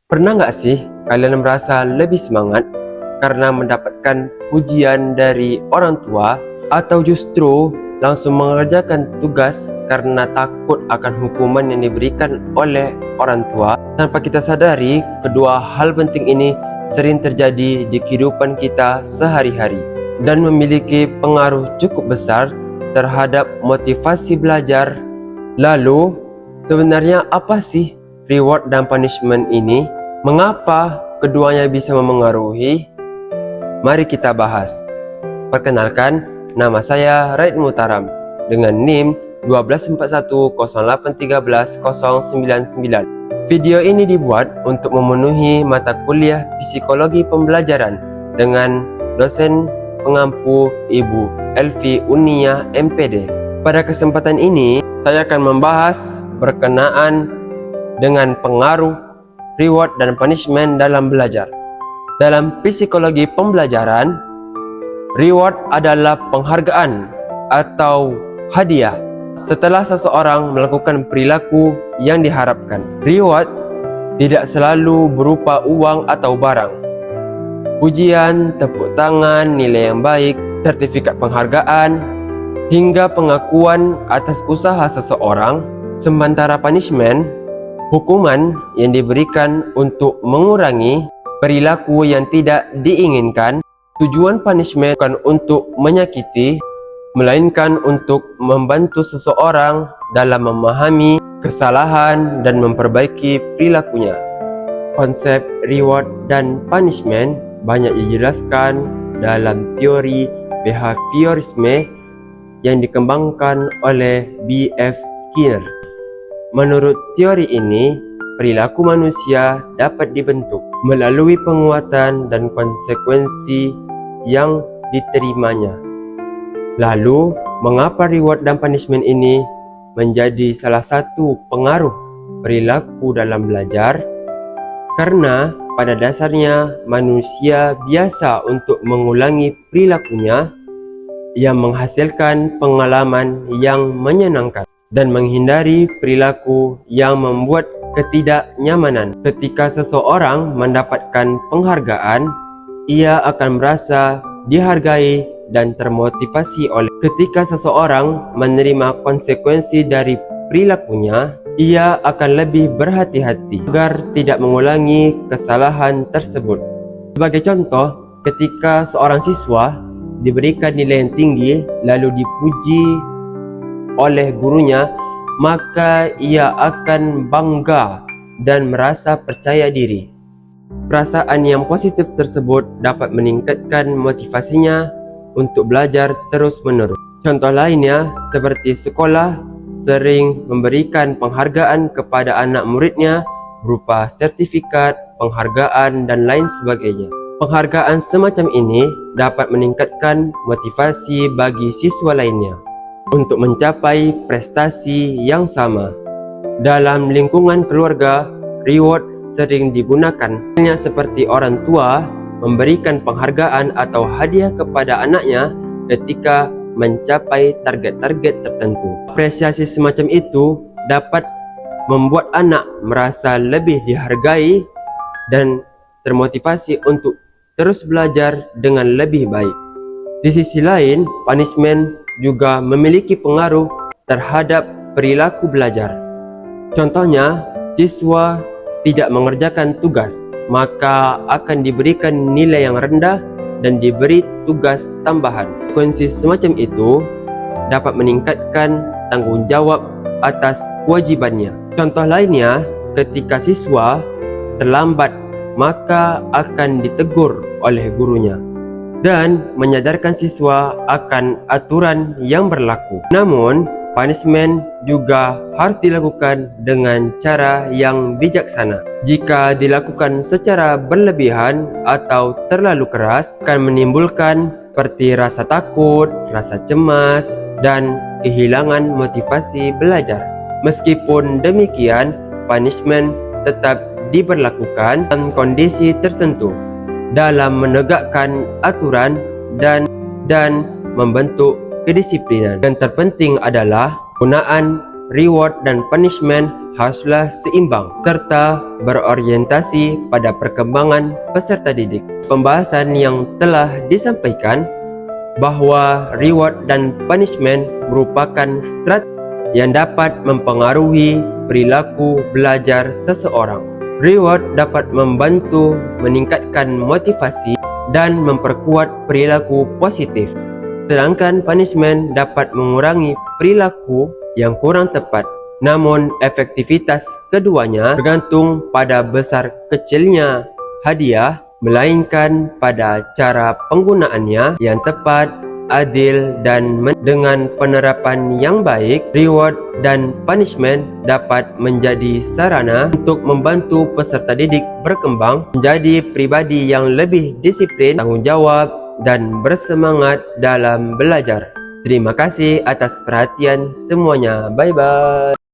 Pernah nggak sih kalian merasa lebih semangat karena mendapatkan pujian dari orang tua, atau justru langsung mengerjakan tugas karena takut akan hukuman yang diberikan oleh orang tua? Tanpa kita sadari, kedua hal penting ini sering terjadi di kehidupan kita sehari-hari dan memiliki pengaruh cukup besar terhadap motivasi belajar. Lalu, sebenarnya apa sih reward dan punishment ini? Mengapa keduanya bisa memengaruhi? Mari kita bahas. Perkenalkan, nama saya Raid Mutaram dengan NIM 12108131099. Video ini dibuat untuk memenuhi mata kuliah psikologi pembelajaran dengan dosen pengampu Ibu Elvi Unia MPD. Pada kesempatan ini, saya akan membahas berkenaan dengan pengaruh reward dan punishment dalam belajar. Dalam psikologi pembelajaran, reward adalah penghargaan atau hadiah setelah seseorang melakukan perilaku yang diharapkan. Reward tidak selalu berupa uang atau barang. Pujian, tepuk tangan, nilai yang baik, sertifikat penghargaan, hingga pengakuan atas usaha seseorang. Sementara punishment, hukuman yang diberikan untuk mengurangi perilaku yang tidak diinginkan. Tujuan punishment bukan untuk menyakiti, melainkan untuk membantu seseorang dalam memahami kesalahan dan memperbaiki perilakunya. Konsep reward dan punishment banyak dijelaskan dalam teori behaviorisme yang dikembangkan oleh B.F. Skinner. Menurut teori ini, perilaku manusia dapat dibentuk melalui penguatan dan konsekuensi yang diterimanya. Lalu, mengapa reward dan punishment ini menjadi salah satu pengaruh perilaku dalam belajar? Karena pada dasarnya manusia biasa untuk mengulangi perilakunya yang menghasilkan pengalaman yang menyenangkan dan menghindari perilaku yang membuat ketidaknyamanan. Ketika seseorang mendapatkan penghargaan, ia akan merasa dihargai dan termotivasi oleh. Ketika seseorang menerima konsekuensi dari perilakunya, ia akan lebih berhati-hati agar tidak mengulangi kesalahan tersebut. Sebagai contoh, ketika seorang siswa diberikan nilai yang tinggi lalu dipuji oleh gurunya, maka ia akan bangga dan merasa percaya diri. Perasaan yang positif tersebut dapat meningkatkan motivasinya untuk belajar terus-menerus. Contoh lainnya, seperti sekolah sering memberikan penghargaan kepada anak muridnya berupa sertifikat, penghargaan, dan lain sebagainya. Penghargaan semacam ini dapat meningkatkan motivasi bagi siswa lainnya untuk mencapai prestasi yang sama. Dalam lingkungan keluarga, reward sering digunakan hanya seperti orang tua memberikan penghargaan atau hadiah kepada anaknya ketika mencapai target-target tertentu. Apresiasi semacam itu dapat membuat anak merasa lebih dihargai dan termotivasi untuk terus belajar dengan lebih baik. Di sisi lain, punishment juga memiliki pengaruh terhadap perilaku belajar. Contohnya, siswa tidak mengerjakan tugas, maka akan diberikan nilai yang rendah dan diberi tugas tambahan. Konsekuensi semacam itu dapat meningkatkan tanggung jawab atas kewajibannya. Contoh lainnya, ketika siswa terlambat, maka akan ditegur oleh gurunya dan menyadarkan siswa akan aturan yang berlaku. Namun, punishment juga harus dilakukan dengan cara yang bijaksana. Jika dilakukan secara berlebihan atau terlalu keras, akan menimbulkan seperti rasa takut, rasa cemas, dan kehilangan motivasi belajar. Meskipun demikian, punishment tetap diberlakukan dalam kondisi tertentu dalam menegakkan aturan dan membentuk kedisiplinan. Yang terpenting adalah penggunaan reward dan punishment haruslah seimbang serta berorientasi pada perkembangan peserta didik. Pembahasan yang telah disampaikan bahawa reward dan punishment merupakan strategi yang dapat mempengaruhi perilaku belajar seseorang. Reward dapat membantu meningkatkan motivasi dan memperkuat perilaku positif, sedangkan punishment dapat mengurangi perilaku yang kurang tepat. Namun, efektivitas keduanya bergantung pada besar kecilnya hadiah, melainkan pada cara penggunaannya yang tepat, adil dan dengan penerapan yang baik. Reward dan punishment dapat menjadi sarana untuk membantu peserta didik berkembang menjadi pribadi yang lebih disiplin, tanggungjawab dan bersemangat dalam belajar. Terima kasih atas perhatian semuanya. Bye bye.